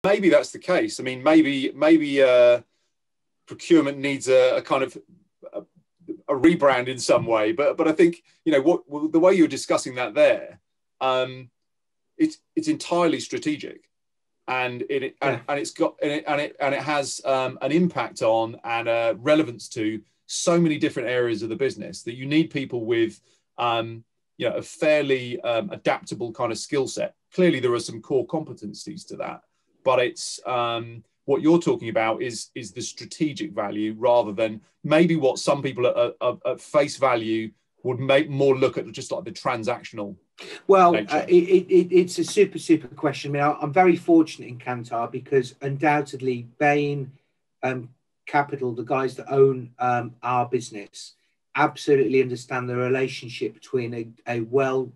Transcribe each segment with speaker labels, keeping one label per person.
Speaker 1: maybe that's the case. I mean, maybe procurement needs a kind of a rebrand in some way. But I think, the way you're discussing that there, it's entirely strategic, and it has an impact on and a relevance to so many different areas of the business that you need people with a fairly adaptable kind of skill set. Clearly, there are some core competencies to that, but it's what you're talking about is the strategic value rather than maybe what some people at face value would make more look at just like the transactional.
Speaker 2: Well, it's a super question. I mean, I'm very fortunate in Kantar because undoubtedly Bain Capital, the guys that own our business, absolutely understand the relationship between a well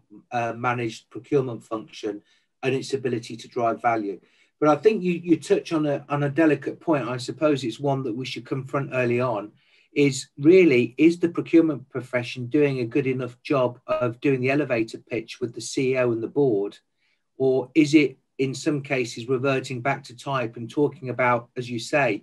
Speaker 2: managed procurement function and its ability to drive value. But I think you touch on a delicate point. I suppose it's one that we should confront early on. Is the procurement profession doing a good enough job of doing the elevator pitch with the CEO and the board, or is it in some cases reverting back to type and talking about, as you say,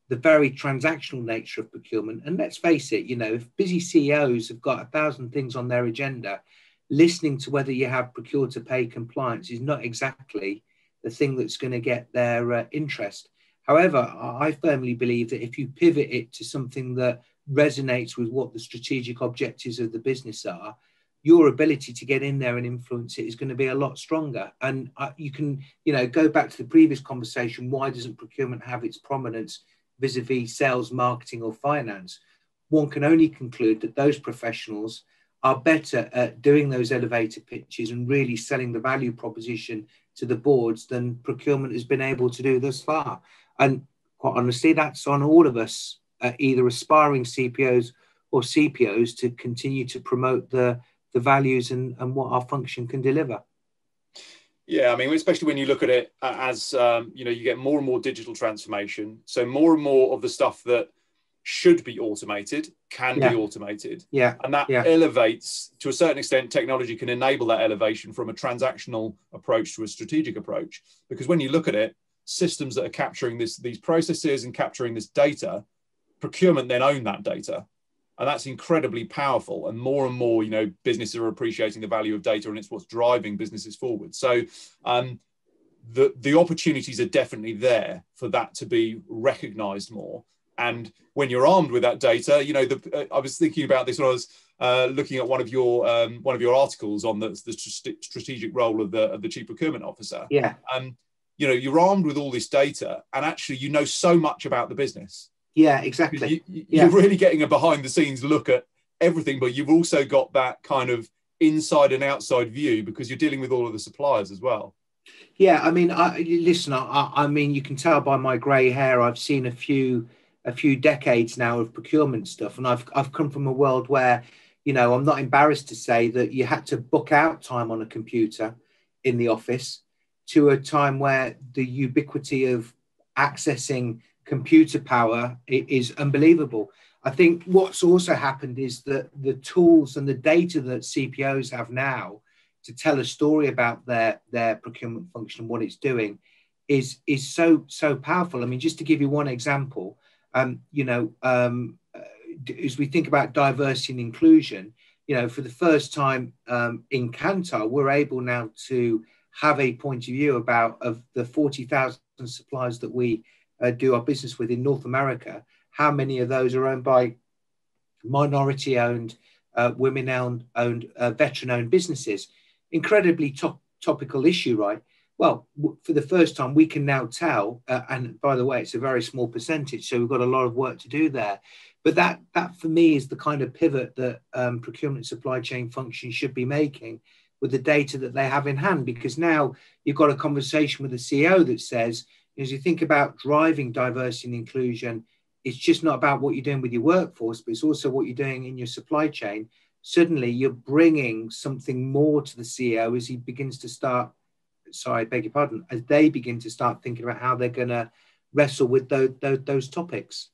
Speaker 2: the very transactional nature of procurement? And let's face it, if busy CEOs have got 1,000 things on their agenda, listening to whether you have procure to pay compliance is not exactly the thing that's going to get their interest. However, I firmly believe that if you pivot it to something that resonates with what the strategic objectives of the business are, your ability to get in there and influence it is going to be a lot stronger. And you can, go back to the previous conversation, why doesn't procurement have its prominence vis-a-vis sales, marketing or finance? One can only conclude that those professionals are better at doing those elevator pitches and really selling the value proposition to the boards than procurement has been able to do thus far. And quite honestly, that's on all of us, either aspiring CPOs or CPOs, to continue to promote the values and what our function can deliver.
Speaker 1: Yeah, I mean, especially when you look at it as, you get more and more digital transformation. So more and more of the stuff that should be automated can be automated.
Speaker 2: Yeah.
Speaker 1: And that elevates, to a certain extent, technology can enable that elevation from a transactional approach to a strategic approach. Because when you look at it, systems that are capturing these processes and capturing this data, procurement then own that data. And that's incredibly powerful. And more, businesses are appreciating the value of data, and it's what's driving businesses forward. So the opportunities are definitely there for that to be recognized more. And when you're armed with that data, I was thinking about this when I was looking at one of your articles on the strategic role of the chief procurement officer.
Speaker 2: Yeah.
Speaker 1: You're armed with all this data, and actually, so much about the business.
Speaker 2: Yeah, exactly.
Speaker 1: You're really getting a behind the scenes look at everything, but you've also got that kind of inside and outside view because you're dealing with all of the suppliers as well.
Speaker 2: Yeah, I mean, I mean, you can tell by my grey hair, I've seen a few decades now of procurement stuff, and I've come from a world where, I'm not embarrassed to say that you had to book out time on a computer in the office, to a time where the ubiquity of accessing computer power is unbelievable. I think what's also happened is that the tools and the data that CPOs have now to tell a story about their procurement function and what it's doing is so powerful. I mean, just to give you one example, as we think about diversity and inclusion, for the first time in Kantar, we're able now to have a point of view of the 40,000 suppliers that we do our business with in North America. How many of those are owned by minority-owned, women-owned, veteran-owned businesses? Incredibly topical issue, right? Well, for the first time, we can now tell, and by the way, it's a very small percentage, so we've got a lot of work to do there. But that for me is the kind of pivot that procurement supply chain functions should be making with the data that they have in hand, because now you've got a conversation with the CEO that says, as you think about driving diversity and inclusion, it's just not about what you're doing with your workforce, but it's also what you're doing in your supply chain. Suddenly you're bringing something more to the CEO as he begins to start, sorry, I beg your pardon, as they begin to start thinking about how they're going to wrestle with those topics.